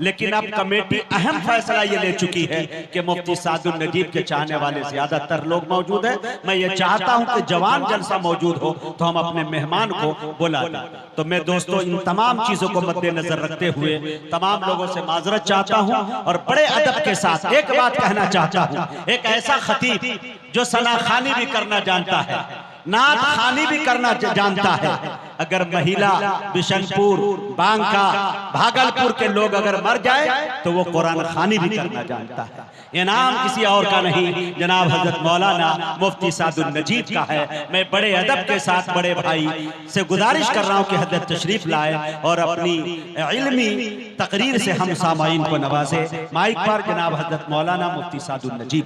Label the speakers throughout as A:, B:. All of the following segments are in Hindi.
A: लेकिन अब कमेटी अहम फैसला ये ले चुकी है कि मुफ्ती सादुल नजीब के चाहने वाले ज्यादातर लोग मौजूद हैं। मैं ये चाहता हूं कि जवान जलसा मौजूद हो तो हम अपने मेहमान को बुला लें। तो मैं दोस्तों इन तमाम चीजों को मद्देनजर रखते हुए तमाम लोगों से माजरत चाहता हूं और बड़े अदब के साथ एक बात कहना चाहता हूं। एक ऐसा खतीब जो सनाखानी भी करना जानता है, नात खानी भी करना जानता है, अगर महिला बिशनपुर, बांका, भागलपुर के लोग अगर मर जाए तो वो कुरान खानी भी करना जानता है। ये नाम किसी और का नहीं, जनाब हजरत मौलाना मुफ्ती सादुल नजीब का है। मैं बड़े अदब के साथ बड़े भाई से गुजारिश कर रहा हूँ कि हजरत तशरीफ लाए और अपनी इल्मी तकरीर से हम सामाईन को नवाजे। माइक पर जनाब हजरत मौलाना मुफ्ती सादुल नजीब।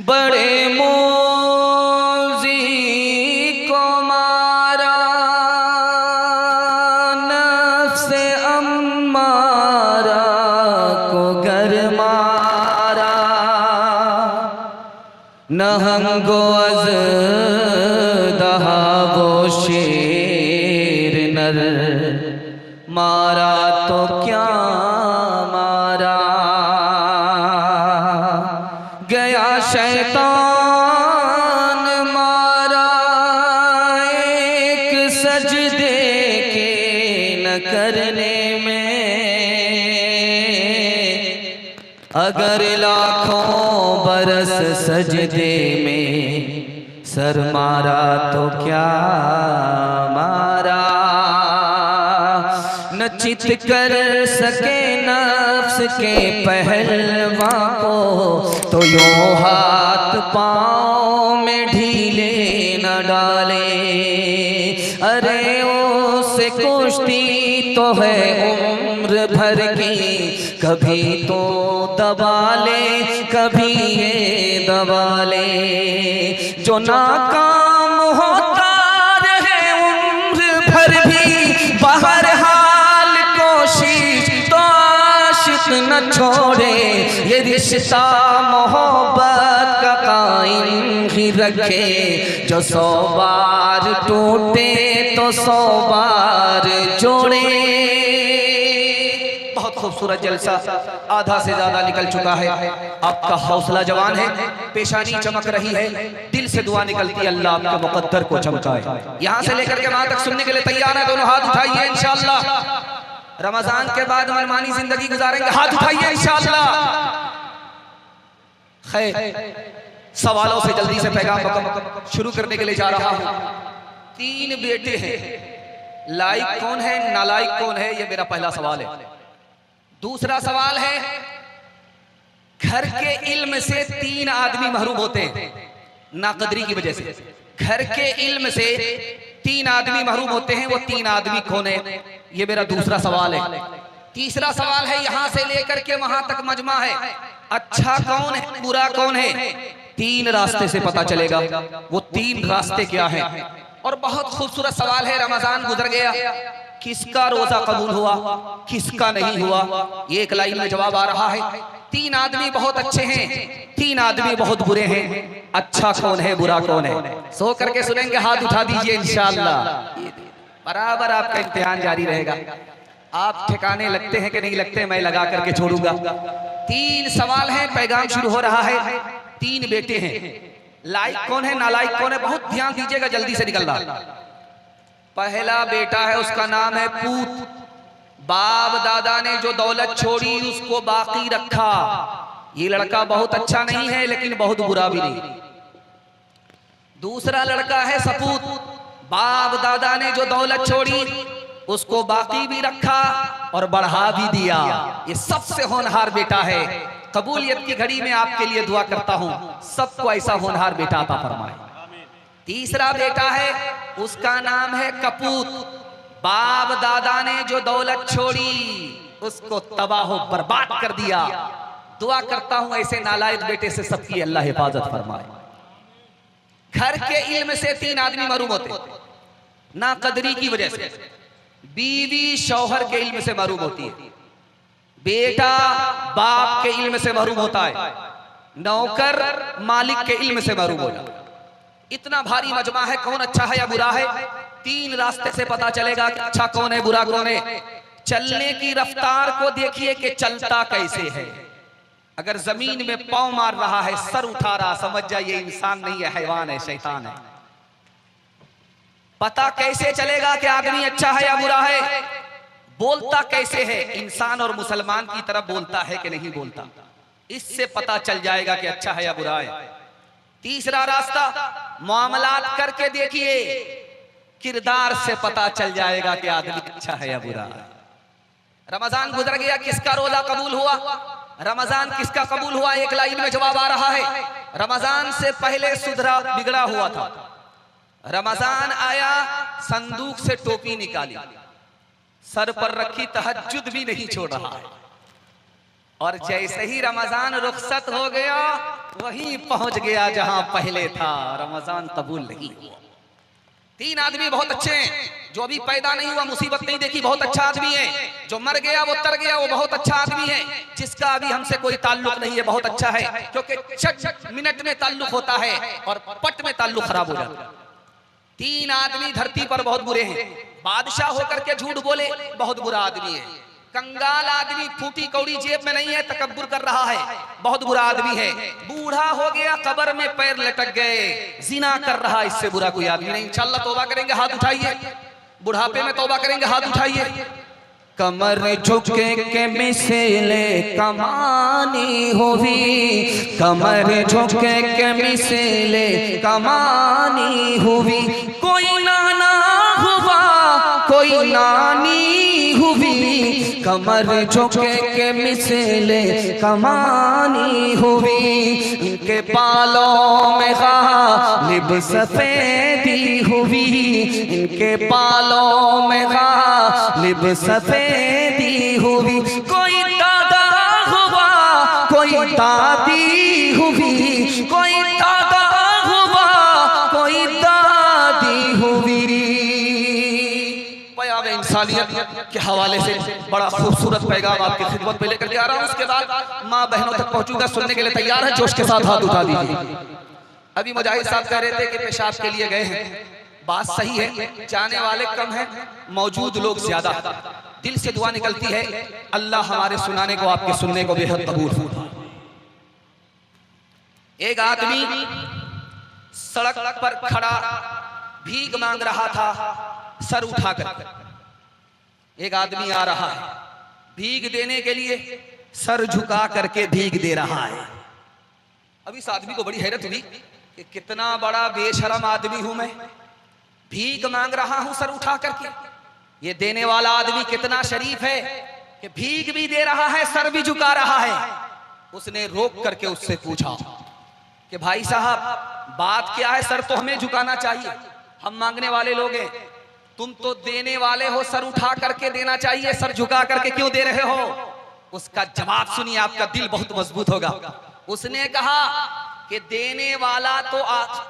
B: बड़े मोजी को मारा नफ्से अम्मारा को घर मारा, नहंगो अज़दहा वो शेर नर मारा तो क्या मारा, गया शैतान मारा एक सजदे के न करने में, अगर लाखों बरस सजदे में सर मारा तो क्या मारा, न चित कर सके नफ्स के पहलवा को तो यूं हाथ पाँव में ढीले न डाले, अरे उससे कुश्ती तो है उम्र भर की, कभी तो दबा ले कभी ये दबा ले, जो नाकाम होता रहे उम्र भर भी बहरहाल कोशिश तो आशिक न छोड़े, ये रिश्ता मोहब्बत का कायम ही रखे, जो 100 बार टूटे तो 100 बार जोड़े। बहुत खूबसूरत जलसा आधा से ज्यादा निकल चुका है। आपका हौसला जवान है, पेशानी चमक रही है, दिल से दुआ निकलती है अल्लाह आपके मुकद्दर को चमकाए। यहाँ से लेकर के वहां तक सुनने के लिए तैयार है? दोनों हाथ उठाइए इंशाअल्लाह। रमजान के बाद मनमानी जिंदगी गुजारेंगे, हाथ उठाइए इंशाअल्लाह। खैर, सवालों से जल्दी से पैगाम शुरू करने के लिए जा रहा हूं। 3 बेटे हैं, लायक कौन है नालायक कौन है, ये मेरा पहला सवाल है। दूसरा सवाल है, घर के इल्म से 3 आदमी महरूम होते हैं नाकदरी की वजह से। घर के इल्म से 3 आदमी महरूम होते हैं, वो 3 आदमी कौन है, ये मेरा दूसरा सवाल है। तीसरा सवाल है, यहां से लेकर के वहां तक मजमा है, अच्छा कौन है बुरा कौन है, 3 रास्ते से पता चलेगा। वो 3 रास्ते क्या हैं? और बहुत खूबसूरत सवाल है। रमजान गुजर गया, किसका रोजा कबूल हुआ किसका नहीं हुआ, ये एक लाइन में जवाब आ रहा है। 3 आदमी बहुत अच्छे हैं, 3 आदमी बहुत बुरे हैं, अच्छा कौन है बुरा कौन है, सो करके सुनेंगे। हाथ उठा दीजिए इंशाअल्लाह, बराबर आपका इम्तिहान जारी रहेगा। आप ठिकाने लगते हैं कि नहीं लगते, मैं लगा करके छोड़ूंगा। 3 सवाल हैं, पैगाम शुरू हो रहा है। 3 बेटे हैं, लाइक कौन है नालायक कौन है, बहुत ध्यान दीजिएगा, जल्दी से निकलना। पहला बेटा है, उसका नाम है पूत। बाप दादा ने जो दौलत छोड़ी उसको बाकी रखा। ये लड़का बहुत अच्छा नहीं है लेकिन बहुत बुरा भी नहीं। दूसरा लड़का है सपूत। बाप दादा ने जो दौलत छोड़ी उसको बाकी भी रखा और बढ़ा भी दिया। ये सबसे होनहार बेटा है। कबूलियत की घड़ी में आपके लिए दुआ करता हूं, सबको ऐसा होनहार बेटा अता फरमाए। तीसरा बेटा है, उसका नाम है कपूत। बाप दादा ने जो दौलत छोड़ी उसको तबाह बर्बाद कर दिया। दुआ करता हूं ऐसे नालायक बेटे से सबकी अल्लाह हिफाजत फरमाए। घर के इल्म से 3 आदमी महरूम होते, ना कदरी की वजह से। बीवी शौहर के इल्म से महरूम होती है, बेटा बाप के इल्म से महरूम होता है, नौकर मालिक के इल्म से महरूम हो जाता है। इतना भारी मजमा है, कौन अच्छा है या बुरा है 3 रास्ते से पता चलेगा कि अच्छा कौन है बुरा कौन है। चलने की रफ्तार को देखिए कि चलता कैसे है। अगर जमीन में पांव मार रहा है, सर उठा रहा, समझ जाइए इंसान नहीं है, हैवान है, शैतान है। पता कैसे चलेगा कि आदमी अच्छा है या बुरा है। बोलता कैसे है, इंसान और मुसलमान की तरफ बोलता है कि नहीं बोलता, इससे पता चल जाएगा कि अच्छा है या बुरा है। तीसरा रास्ता, मामलात करके देखिए, किरदार से पता चल जाएगा कि आदमी अच्छा है या बुरा है। रमजान गुजर गया, किसका रोजा कबूल हुआ, रमजान किसका कबूल हुआ, एक लाइन में जवाब आ रहा है। रमजान से पहले सुधरा बिगड़ा हुआ था, रमजान आया, संदूक से टोपी निकाली, सर पर रखी, तहज्जुद भी नहीं छोड़ रहा है, और जैसे ही रमजान रुखसत हो गया वहीं पहुंच गया जहां पहले था, रमजान कबूल नहीं हुआ। 3 आदमी बहुत अच्छे हैं, जो अभी पैदा नहीं हुआ, मुसीबत नहीं देखी, बहुत अच्छा आदमी है। जो मर गया वो तर गया, वो बहुत अच्छा आदमी है। जिसका अभी हमसे कोई ताल्लुक नहीं है, बहुत अच्छा है, क्योंकि चट मिनट में ताल्लुक होता है और पट में ताल्लुक खराब हो जाता है। 3 आदमी धरती पर बहुत बुरे हैं। बादशाह होकर के झूठ बोले, बहुत बुरा आदमी है। कंगाल आदमी, फूटी कौड़ी जेब में नहीं है, तकब्बुर कर रहा है, बहुत बुरा आदमी है। बूढ़ा हो गया, कब्र में पैर लटक गए, जिना कर रहा, इससे बुरा कोई आदमी नहीं। इंशाअल्लाह तौबा करेंगे, हाथ उठाइए, बुढ़ापे में तौबा करेंगे, हाथ उठाइए। कमर झुके के मिसले कमानी हुई, कमर झुके के मिसले कमानी हुई, कोई नाना हुआ कोई नानी हुई, कमर झुके के मिसले कमानी हुई, इनके बालों में गालिब सफेदी हुई, इनके बालों में गालिब सफेदी हुई, कोई दादा हुआ कोई दादी हुई, कोई दादा हुआ कोई दादी हुई। पैगाम इंसानियत के हवाले से बड़ा खूबसूरत पैगाम आपकी खिदमत में लेकर के आ रहा हूं। उसके बाद माँ बहनों तक पहुंचूंगा, सुनने के लिए तैयार है, जोश के साथ हाथ उठा दीजिए। अभी मुजाहिद साहब कह रहे थे कि पेशाब के लिए गए हैं, बात सही है, जाने वाले कम हैं, मौजूद लोग ज्यादा। दिल से दुआ निकलती है, अल्लाह हमारे सुनाने को आपके सुनने को बेहद कबूल हो। एक आदमी सड़क पर खड़ा भीख मांग रहा था, सर उठाकर। एक आदमी आ रहा है भीख देने के लिए, सर झुका करके भीख दे रहा है। अब इस आदमी को बड़ी हैरत हुई कि कितना बड़ा बेशरम आदमी हूं मैं, भीख मांग रहा हूं सर उठा करके। ये देने वाला आदमी कितना शरीफ है कि भीख भी दे रहा है, सर भी झुका रहा है। उसने रोक करके उससे पूछा कि भाई साहब बात क्या है, सर तो हमें झुकाना चाहिए, हम मांगने वाले लोग हैं, तुम तो देने वाले हो, सर उठा करके देना चाहिए, सर झुका करके क्यों दे रहे हो। उसका जवाब सुनिए, आपका दिल बहुत मजबूत होगा। उसने कहा कि देने वाला तो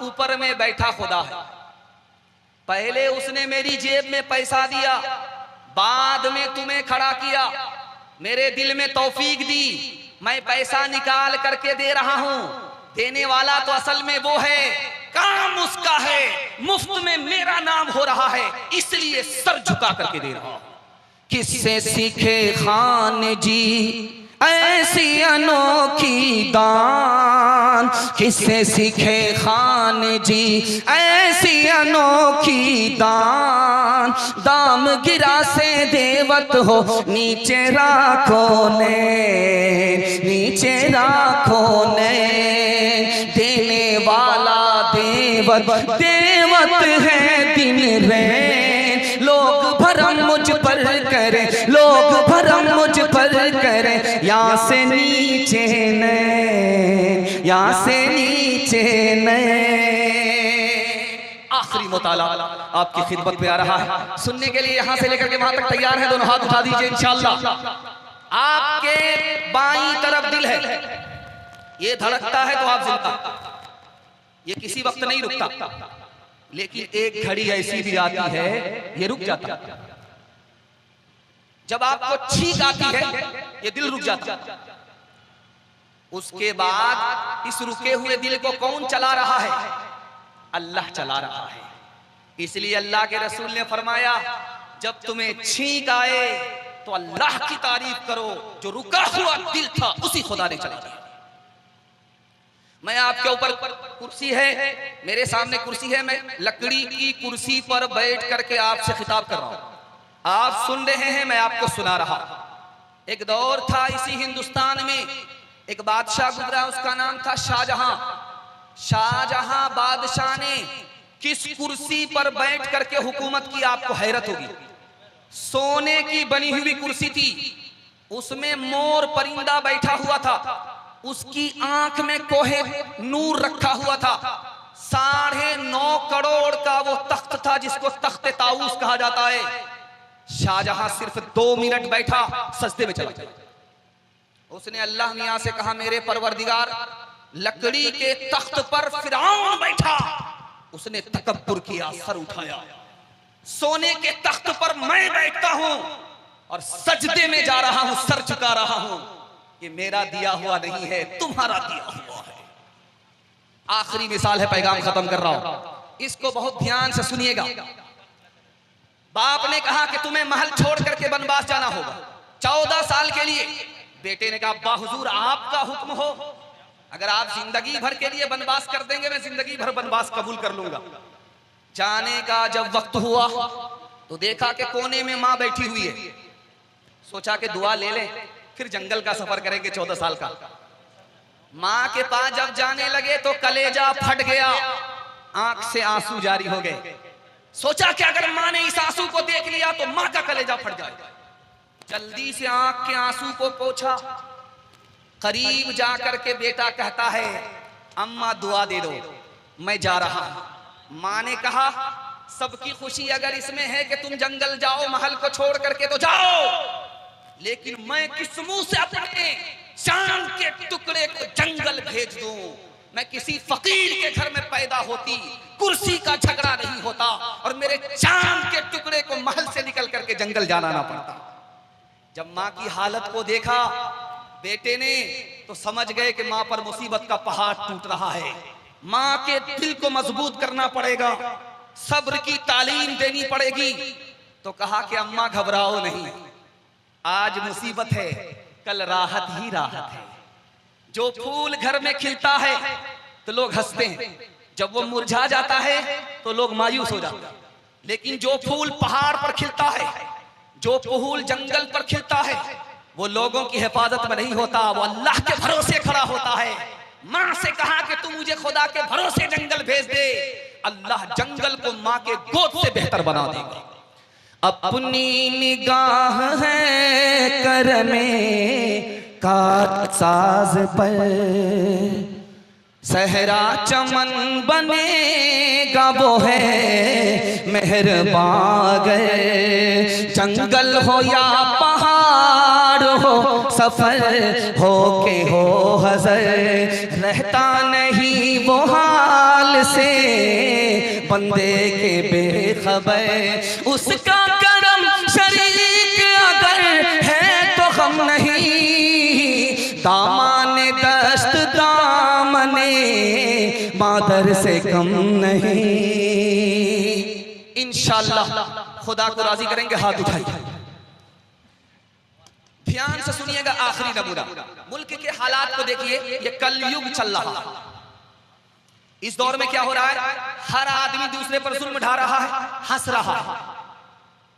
B: ऊपर में बैठा खुदा है, पहले उसने मेरी जेब में पैसा दिया, बाद में तुम्हें खड़ा किया, मेरे दिल में तौफीक दी, मैं पैसा निकाल करके दे रहा हूं। देने वाला तो असल में वो है, काम उसका है, मुफ्त में मेरा नाम हो रहा है, इसलिए सर झुका करके दे रहा हूं। किससे सीखे खान जी ऐसी अनोखी दान, किससे सीखे खान जी ऐसी अनोखी दान। दाम गिरा से देवत हो नीचे राखो ने, नीचे राखो ने। देने वाला देवत, देवत है दिन रैन। लोग भरम मुझ पर करे, लोग भरम मुझ पर करे। यहाँ से नीचे नैन, यहाँ से नीचे नैन। आखिरी मुताला आपकी खिदमत में आ रहा है, सुनने के लिए यहाँ से लेकर के वहां तक तैयार है? दोनों हाथ उठा दीजिए इंशाअल्लाह। आपके बाईं तरफ दिल है, ये धड़कता है तो आप जिंदा, ये किसी वक्त नहीं रुकता। लेकिन एक घड़ी ऐसी भी आती है ये रुक जाता। जब आपको छींक आती है ये दिल रुक जाता। उसके बाद इस रुके हुए दिल को कौन चला रहा है? अल्लाह चला रहा है। इसलिए अल्लाह के रसूल ने फरमाया, जब तुम्हें छींक आए तो अल्लाह की तारीफ करो, जो रुका हुआ दिल था उसी खुदा ने चला दिया। मैं आपके ऊपर कुर्सी है, मेरे सामने कुर्सी है, मैं लकड़ी की कुर्सी पर बैठ करके आपसे खिताब कर रहा हूं। आप सुन रहे हैं, मैं आपको सुना रहा। एक दौर था इसी हिंदुस्तान में, एक बादशाह गुजरा, उसका नाम था शाहजहां। शाहजहां बादशाह ने किस कुर्सी पर बैठ करके हुकूमत की, आपको हैरत होगी। सोने की बनी हुई कुर्सी थी, उसमें मोर परिंदा बैठा हुआ था, उसकी आंख में कोहे नूर रखा हुआ था। 9.5 करोड़ का वो तख्त था जिसको तख्ते ताऊस कहा जाता है। शाहजहां सिर्फ 2 मिनट बैठा, सजदे में चला गया। उसने अल्लाह मियां से कहा, मेरे परवरदिगार, लकड़ी के तख्त पर फिरौन बैठा, उसने तकब्बुर किया, सर उठाया। सोने के तख्त पर मैं बैठता हूं और सजदे में जा रहा हूं, सर झुका रहा हूं। ये मेरा दिया हुआ नहीं है, तुम्हारा दिया हुआ है। आखिरी मिसाल है, पैगाम खत्म कर रहा हूं, इसको बहुत ध्यान से सुनिएगा। बाप ने कहा कि तुम्हें महल छोड़ करके वनवास जाना होगा 14 साल के लिए। बेटे ने कहा, अब्बा हुजूर आपका हुक्म हो, अगर आप जिंदगी भर के लिए वनवास कर देंगे मैं जिंदगी भर वनवास कबूल कर लूंगा। जाने का जब वक्त हुआ तो देखा कि कोने में मां बैठी हुई है। सोचा कि दुआ ले लें, फिर जंगल का सफर करेंगे 14 साल का। मां के पास जब जाने लगे तो कलेजा फट गया, आंख से आंसू जारी हो गए। सोचा कि अगर मां ने इस आंसू को देख लिया तो मां का कलेजा फट जाएगा। जल्दी से आंख के आंसू को पोंछा। करीब जाकर के बेटा कहता है, अम्मा दुआ दे दो, मैं जा रहा हूं। मां ने कहा, सबकी खुशी अगर इसमें है कि तुम जंगल जाओ, महल को छोड़ करके तो जाओ, लेकिन मैं किस मुंह से अपने चांद के टुकड़े को जंगल भेज दूं? मैं किसी फकीर के घर में पैदा होती, कुर्सी का झगड़ा नहीं होता और मेरे चांद के टुकड़े को महल से निकल करके जंगल जाना ना पड़ता। जब मां की हालत को देखा बेटे ने, तो समझ गए कि मां पर मुसीबत का पहाड़ टूट रहा है। मां के दिल को मजबूत करना पड़ेगा, सब्र की तालीम देनी पड़ेगी। तो कहा कि अम्मा घबराओ नहीं, आज मुसीबत है, कल राहत ही राहत है। जो फूल घर में खिलता है तो लोग हंसते हैं, जब वो मुरझा जाता है तो लोग मायूस हो जाते हैं। लेकिन जो फूल पहाड़ पर खिलता है, जो फूल जंगल पर खिलता है, वो लोगों की हिफाजत में नहीं होता, वो अल्लाह के भरोसे खड़ा होता है। मां से कहा कि तू मुझे खुदा के भरोसे जंगल भेज दे, अल्लाह जंगल को मां के गोद से बेहतर बना देगा। अपनी निगाह है करमे का साज पर, सहरा चमन बनेगा वो है मेहरबान। गए जंगल हो या पहाड़ हो, सफर हो के हो हजर, रहता नहीं वो हाल से बंदे के बेखबर। उसका करम शरीक अगर है तो गम नहीं, दामाने दस्त दामने मादर से कम नहीं। इंशाअल्लाह खुदा को राजी करेंगे, हाथ उठाइए। ध्यान से सुनिएगा, आखिरी नमूना। मुल्क के हालात को देखिए, ये कलयुग चल रहा है। इस दौर में क्या हो रहा है? हर आदमी दूसरे पर जुल्म ढा रहा है, हंस रहा है,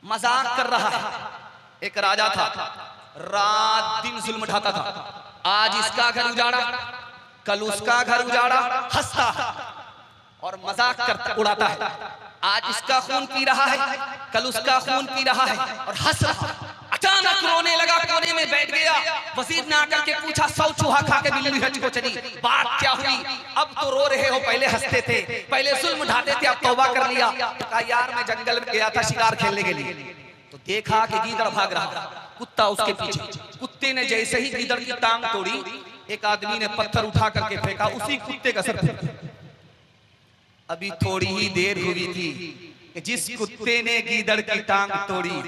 B: मजाक कर रहा है। एक राजा था, रात दिन जुल्म ढाता था। आज इसका घर उजाड़ा, कल उसका घर उजाड़ा, हंसता है और मजाक करता उड़ाता है। आज इसका खून पी रहा है, कल उसका खून पी रहा है और हंस रहा है। अचानक रोने लगा, कोने में बैठ गया। वजीर ने आकर के पूछा, 100 चूहा खा के बिल्ली हज को चली, बात क्या हुई? अब तो रो रहे हो, पहले हंसते थे, पहले जुल्म ढाते थे, अब तौबा कर लिया। कहा यार मैं जंगल में गया था शिकार खेलने के लिए, तो देखा कि गीदड़ भाग रहा था, कुत्ता उसके पीछे। कुत्ते ने जैसे ही गीदड़ की टांग तोड़ी, एक आदमी ने पत्थर उठा करके फेंका, उसी कुत्ते का सर फूटा। अभी थोड़ी ही देर हुई थी कि जिस कुत्ते ने गीदड़ की टांग तोड़ी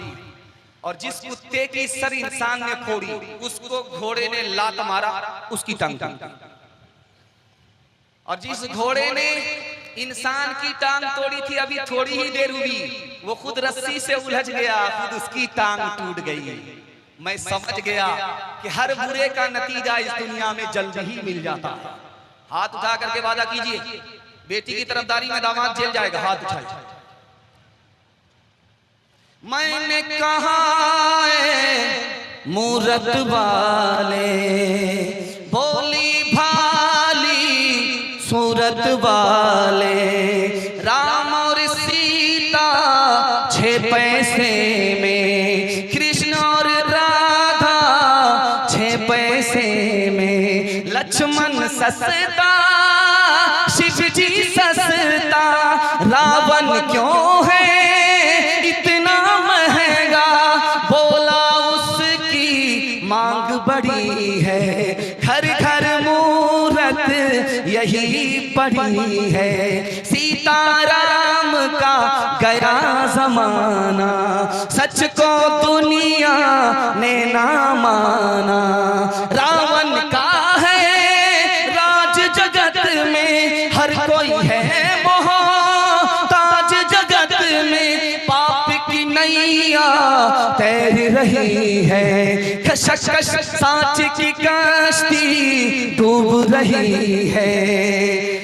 B: और जिस कुत्ते की सर इंसान ने फोड़ी, उसको घोड़े ने लात मारा, उसकी टांग टूटी। और जिस घोड़े ने इंसान की टांग तोड़ी थी, अभी थोड़ी ही देर हुई, वो खुद रस्सी से उलझ गया, खुद उसकी टांग टूट गई। मैं समझ गया कि हर बुरे का नतीजा इस दुनिया में जल्द ही मिल जाता है। हाथ उठा करके वादा कीजिए, बेटी की तरफदारी में दामाद जेल जाएगा। हाथ उठाइए। मैंने कहा मूरत वाले, भोली भाली सूरत वाले, राम और सीता 6 पैसे में, कृष्ण और राधा 6 पैसे में, लक्ष्मण सस्ता शिव जी सस्ता, रावण क्यों है इतना महंगा? बोला उसकी मांग बड़ी है, घर घर मूरत यही पड़ी है। सीताराम का गया जमाना, सच को दुनिया ने ना माना। रावण का है राज जगत में, हर कोई है मोहताज जगत में। पाप की नैया तैर रही है, कशकश सांच की कश्ती डूब रही है।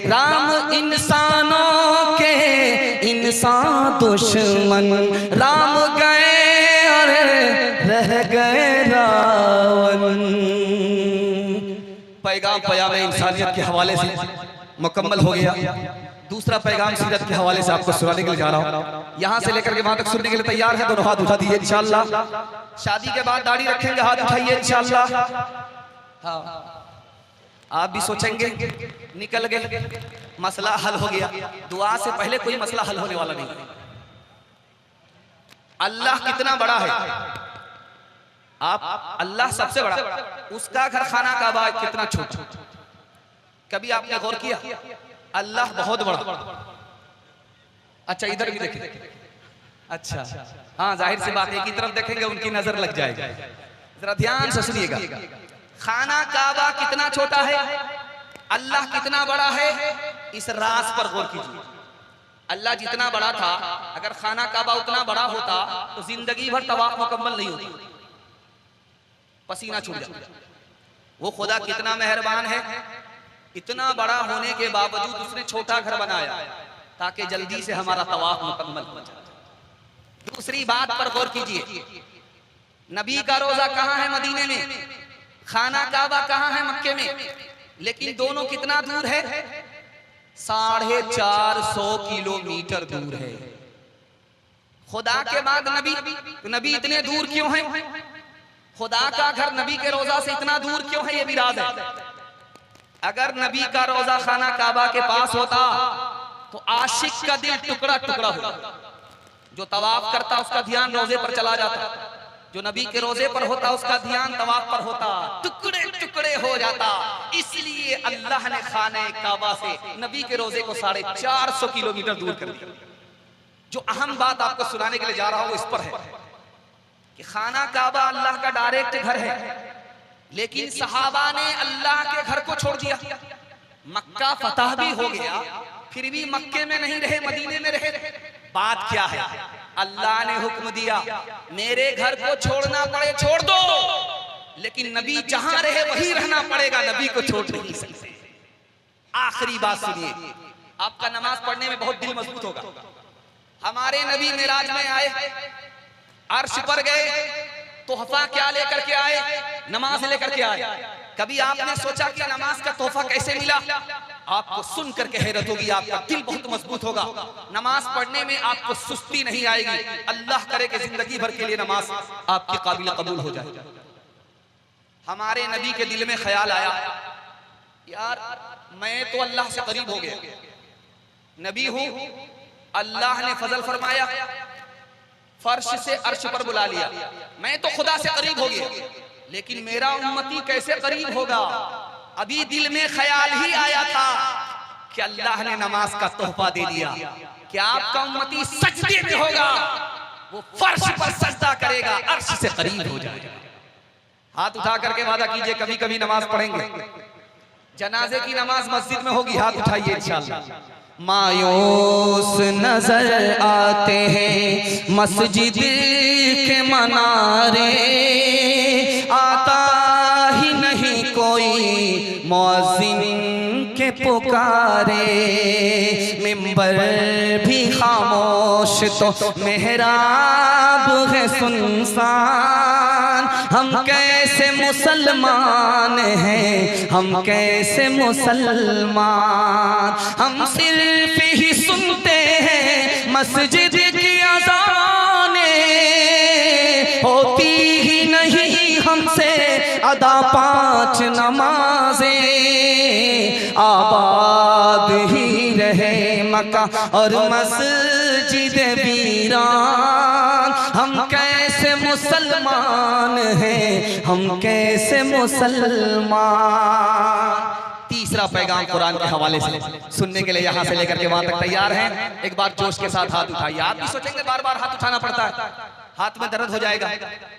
B: राम इंसानों के इंसान दुश्मन, राम गए और रह गए रावण। पैगाम पयाम इंसानियत के हवाले से मुकम्मल हो गया। दूसरा पैगाम सीरत के हवाले से आपको सुनाने के लिए जा रहा हूँ। यहाँ से लेकर के वहां तक सुनने के लिए तैयार है? दोनों हाथ उठा दीजिए इंशाल्लाह। शादी के बाद दाढ़ी रखेंगे, हाथ उठाइए इंशाल्लाह। हाँ, आप भी सोचेंगे निकल गए, मसला हल हो गया। दुआ से पहले कोई मसला हल होने वाला नहीं। अल्लाह कितना बड़ा है, आप अल्लाह सबसे बड़ा, उसका घर खाना काबा कितना छोटा। कभी आपने गौर किया? अल्लाह बहुत बड़ा। अच्छा इधर भी देखें। अच्छा हाँ, जाहिर सी बात है, एक ही तरफ देखेंगे उनकी नजर लग जाएगी। जरा ध्यान से सुनिएगा, खाना काबा कितना छोटा है, अल्लाह कितना बड़ा है, इस राज पर गौर कीजिए। अल्लाह जितना बड़ा था, अगर खाना काबा उतना बड़ा होता तो जिंदगी भर तवाफ मुकम्मल नहीं होती, पसीना छूट जाता। वो खुदा कितना मेहरबान है, इतना बड़ा होने के बावजूद उसने छोटा घर बनाया ताकि जल्दी से हमारा तवाफ मुकम्मल हो जाए। दूसरी बात पर गौर कीजिए, नबी का रोजा कहाँ है? मदीने में। खाना काबा कहाँ है? मक्के में। लेकिन दोनों कितना दूर है? 450 किलोमीटर दूर है। खुदा के बाद नबी, तो नबी इतने दूर क्यों हैं? खुदा का घर नबी के रोजा से इतना दूर क्यों है? ये भी राज है। अगर नबी का रोजा खाना काबा के पास होता तो आशिक का दिल टुकड़ा टुकड़ा होता। जो तवाफ करता उसका ध्यान रोजे पर चला जाता, जो नबी के रोजे पर होता उसका ध्यान तवाफ पर होता, टुकड़े टुकड़े हो जाता। इसलिए अल्लाह ने खाने काबा से नबी के रोजे को 450 किलोमीटर दूर कर दिया। जो अहम बात आपको सुनाने के लिए जा रहा हूं इस पर है कि खाना काबा अल्लाह का डायरेक्ट घर है, लेकिन सहाबा ने अल्लाह के घर को छोड़ दिया। मक्का फतह भी हो गया, फिर भी मक्के में नहीं रहे, मदीने में रहे। बात क्या है? अल्लाह ने हुक्म दिया, मेरे घर को छोड़ना पड़े छोड़ दो, लेकिन नबी जहां रहे वहीं रहना पड़ेगा, नबी को छोड़ नहीं सकते। आखिरी बात सुनिए, आपका नमाज पढ़ने में बहुत दिल मजबूत होगा। हमारे नबी मेराज में आए, अर्श पर गए, तोहफा क्या लेकर के आए? नमाज लेकर के आए। कभी आपने सोचा कि नमाज का तोहफा कैसे मिला? आपको सुन करके हैरत होगी, आपका दिल बहुत मजबूत होगा। नमाज पढ़ने में आपको सुस्ती नहीं आएगी। अल्लाह करे कि जिंदगी भर के लिए नमाज आपके काबिल कबूल हो जाए। हमारे नबी के दिल में ख्याल आया, यार मैं तो अल्लाह से करीब हो गया, नबी हूं, अल्लाह ने फजल फरमाया, फर्श से अर्श पर बुला लिया, मैं तो खुदा से करीब हो गया, लेकिन मेरा उम्मती कैसे करीब होगा? अभी दिल में ख्याल ही आया था कि अल्लाह ने नमाज का तोहफा दे दिया कि आपका उम्मती सजदे में होगा, वो फर्श पर सजदा करेगा, अर्श से करीब हो जाएगा। हाथ उठा करके वादा कीजिए कभी कभी नमाज पढ़ेंगे। जनाजे की नमाज मस्जिद में होगी, हाथ उठाइए इंशाअल्लाह। मायूस नजर आते हैं मस्जिद के मनारे, आता ही नहीं कोई मुअज्जिन के पुकारे, मिंबर भी खामोश तो मेहराब है सुनसान, हम कैसे मुसलमान हैं, हम कैसे मुसलमान, हम सिर्फ ही सुनते हैं मस्जिद की अज़ानें, होती ही नहीं हमसे अदा 5 नमाजें, आबाद ही रहे मक्का और मस्जिद वीरान, हम कैसे मुसलमान हैं, हम कैसे मुसलमान। तीसरा पैगाम कुरान के हवाले से सुनने के लिए यहाँ से लेकर के वहां तक तैयार हैं? एक बार जोश के साथ हाथ उठाइए। आप भी सोचेंगे बार बार हाथ उठाना पड़ता है, हाथ में दर्द हो जाएगा।